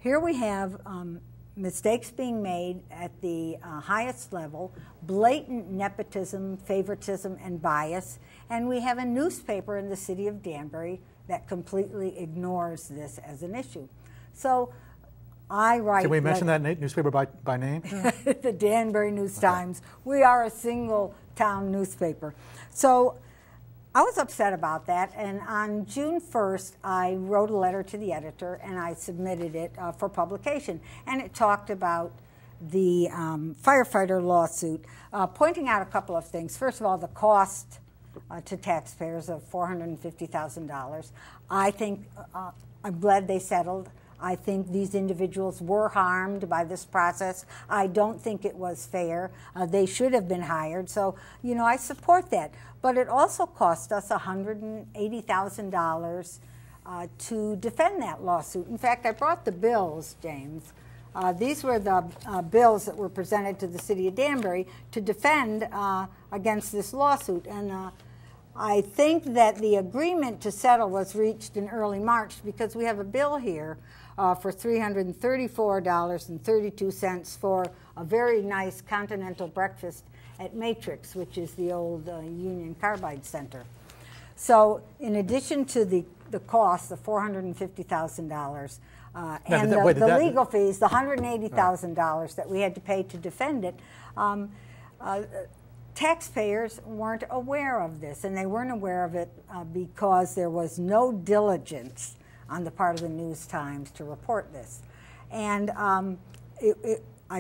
here we have mistakes being made at the highest level, blatant nepotism, favoritism, and bias, and we have a newspaper in the city of Danbury that completely ignores this as an issue. So I write... Can we mention that newspaper by name? The Danbury News-Times. We are a single-town newspaper. So I was upset about that, and on June 1st, I wrote a letter to the editor, and I submitted it for publication. And it talked about the Firefighter lawsuit, pointing out a couple of things. First of all, the cost to taxpayers of $450,000. I think, I'm glad they settled. I think these individuals were harmed by this process. I don't think it was fair. They should have been hired. So, you know, I support that. But it also cost us $180,000 to defend that lawsuit. In fact, I brought the bills, James. These were the bills that were presented to the city of Danbury to defend against this lawsuit. And I think that the agreement to settle was reached in early March because we have a bill here for $334.32 for a very nice continental breakfast at Matrix, which is the old Union Carbide Center. So in addition to the cost, the $450,000, and the legal fees, the $180,000 that we had to pay to defend it, taxpayers weren't aware of this, and they weren't aware of it because there was no diligence on the part of the News-Times to report this. And I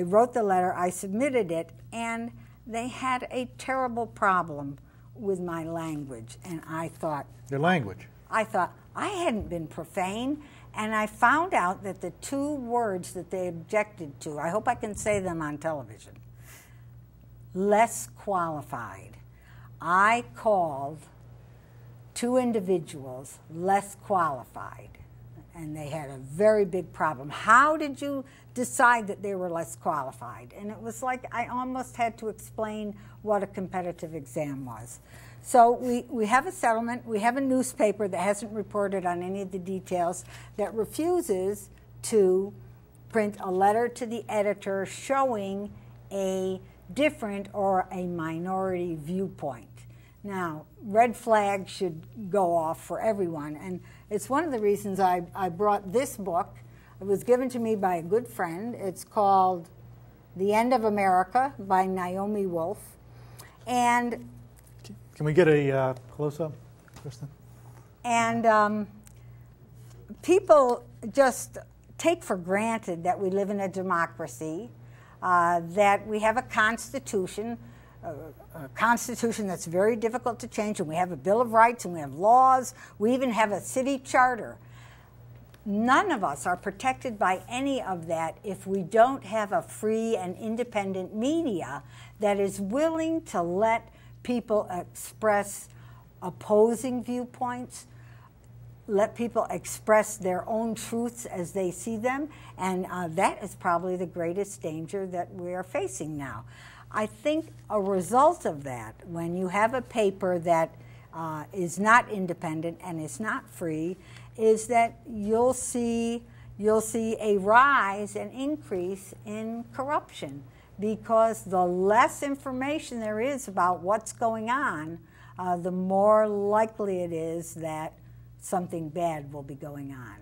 wrote the letter, I submitted it, and they had a terrible problem with my language. And I thought... Your language? I thought I hadn't been profane, and I found out that the two words that they objected to, I hope I can say them on television, less qualified. I called two individuals less qualified, and they had a very big problem. How did you decide that they were less qualified? And it was like I almost had to explain what a competitive exam was. So we have a settlement. We have a newspaper that hasn't reported on any of the details, that refuses to print a letter to the editor showing a different or a minority viewpoint. Now, red flags should go off for everyone, and it's one of the reasons I brought this book. It was given to me by a good friend. It's called The End of America by Naomi Wolf. And can we get a close-up, Kristen? And people just take for granted that we live in a democracy, that we have a constitution that's very difficult to change, and we have a Bill of Rights, and we have laws. We even have a city charter. None of us are protected by any of that if we don't have a free and independent media that is willing to let people express opposing viewpoints, let people express their own truths as they see them, and that is probably the greatest danger that we are facing now. I think a result of that, when you have a paper that is not independent and is not free, is that you'll see a rise and increase in corruption, because the less information there is about what's going on, the more likely it is that something bad will be going on.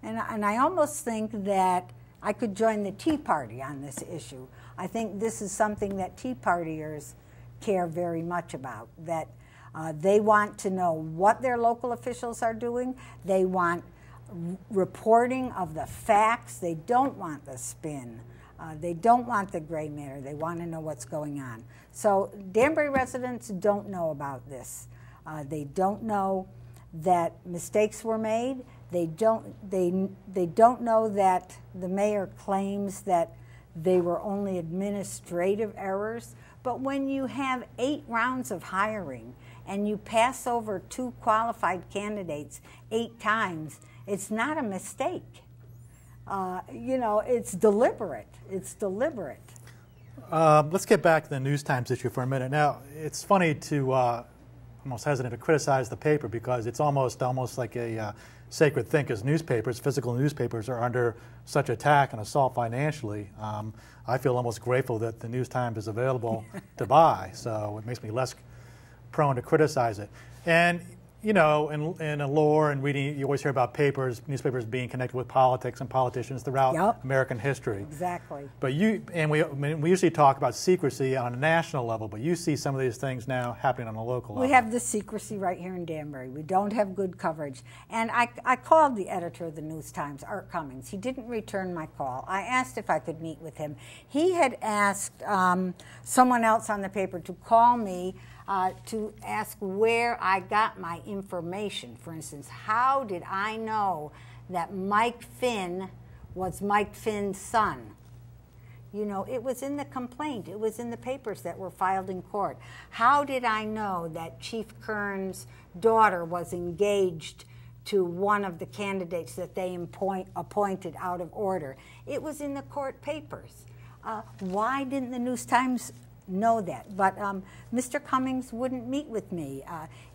And I almost think that I could join the Tea Party on this issue. I think this is something that Tea Partiers care very much about, that they want to know what their local officials are doing. They want reporting of the facts. They don't want the spin. They don't want the gray matter. They want to know what's going on. So Danbury residents don't know about this. They don't know that mistakes were made. They don't know that the mayor claims that they were only administrative errors. But when you have 8 rounds of hiring and you pass over 2 qualified candidates 8 times, it's not a mistake. You know, it's deliberate. It's deliberate. Let's get back to the News-Times issue for a minute. Now, it's funny to, almost hesitant to criticize the paper because it's almost like a sacred thing, because newspapers, physical newspapers, are under such attack and assault financially. I feel almost grateful that the News-Times is available to buy, so it makes me less prone to criticize it. And you know, in lore and reading, you always hear about newspapers being connected with politics and politicians throughout American history. Exactly. But we usually talk about secrecy on a national level, but you see some of these things now happening on a local level. We have the secrecy right here in Danbury. We don't have good coverage. And I called the editor of the News-Times, Art Cummings. He didn't return my call. I asked if I could meet with him. He had asked someone else on the paper to call me to ask where I got my information. For instance, how did I know that Mike Finn was Mike Finn's son? You know, it was in the complaint. It was in the papers that were filed in court. How did I know that Chief Kern's daughter was engaged to one of the candidates that they appointed out of order? It was in the court papers. Why didn't the News-Times know that? But Mr. Cummings wouldn't meet with me,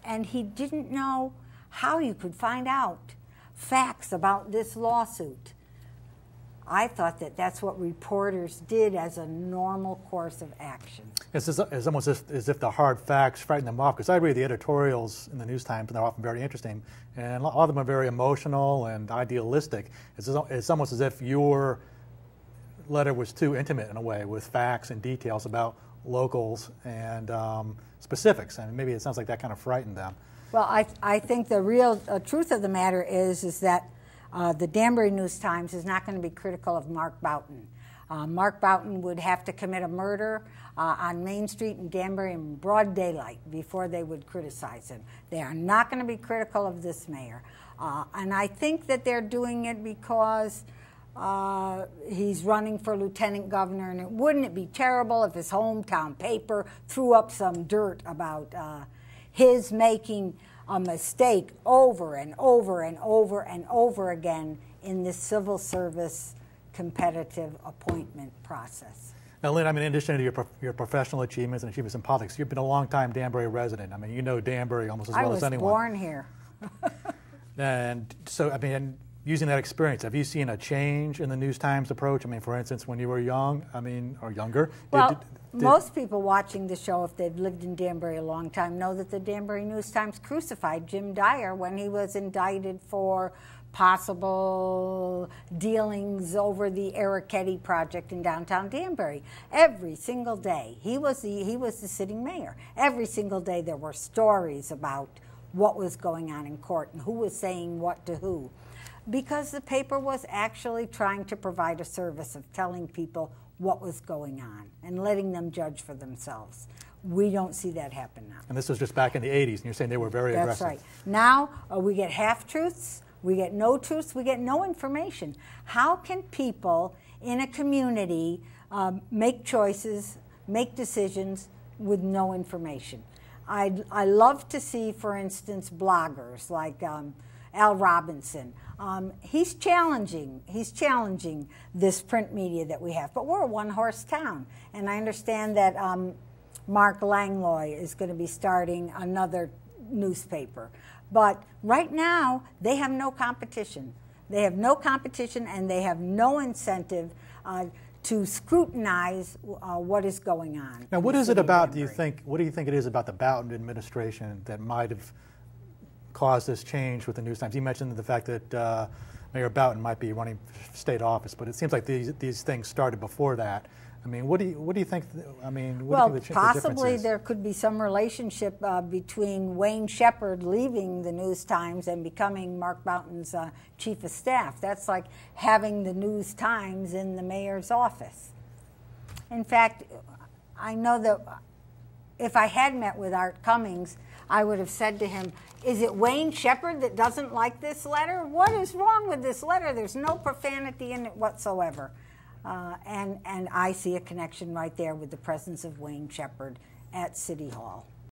and he didn't know how you could find out facts about this lawsuit. I thought that that's what reporters did as a normal course of action. It's almost as if the hard facts frighten them off, because I read the editorials in the News-Times, and they're often very interesting, and a lot of them are very emotional and idealistic. It's almost as if your letter was too intimate in a way, with facts and details about locals and specifics, and maybe it sounds like that kind of frightened them. Well, I think the real truth of the matter is that the Danbury News-Times is not going to be critical of Mark Boughton. Mark Boughton would have to commit a murder on Main Street in Danbury in broad daylight before they would criticize him. They are not going to be critical of this mayor. And I think that they're doing it because he's running for lieutenant governor, and wouldn't it be terrible if his hometown paper threw up some dirt about his making a mistake over and over and over and over again in this civil service competitive appointment process. Now, Lynn, I mean, in addition to your professional achievements and achievements in politics, you've been a long-time Danbury resident. I mean, you know Danbury almost as well as anyone. I was born here. And so, I mean, using that experience, have you seen a change in the News-Times approach? I mean, for instance, when you were young, or younger? Well, most people watching the show, if they've lived in Danbury a long time, know that the Danbury News-Times crucified Jim Dyer when he was indicted for possible dealings over the Ericetti project in downtown Danbury. Every single day, he was the sitting mayor. Every single day there were stories about what was going on in court and who was saying what to who, because the paper was actually trying to provide a service of telling people what was going on and letting them judge for themselves. We don't see that happen now. And this was just back in the 80s, and you're saying they were very aggressive. That's right. Now we get half-truths, we get no truths, we get no information. How can people in a community make choices, make decisions with no information? I love to see, for instance, bloggers like Al Robinson. He's challenging this print media that we have, but we're a one-horse town, and I understand that Mark Langlois is going to be starting another newspaper. But right now, they have no competition. They have no competition, and they have no incentive to scrutinize what is going on. Now, what is it about, what do you think it is about the Boughton administration that might have caused this change with the News-Times? You mentioned the fact that Mayor Boughton might be running state office, but it seems like these things started before that. I mean, what do you think? I mean, what do you think the possibly difference is? There could be some relationship between Wayne Shepard leaving the News-Times and becoming Mark Boughton's chief of staff. That's like having the News-Times in the mayor's office. In fact, I know that if I had met with Art Cummings, I would have said to him, is it Wayne Shepard that doesn't like this letter? What is wrong with this letter? There's no profanity in it whatsoever. And I see a connection right there with the presence of Wayne Shepard at City Hall.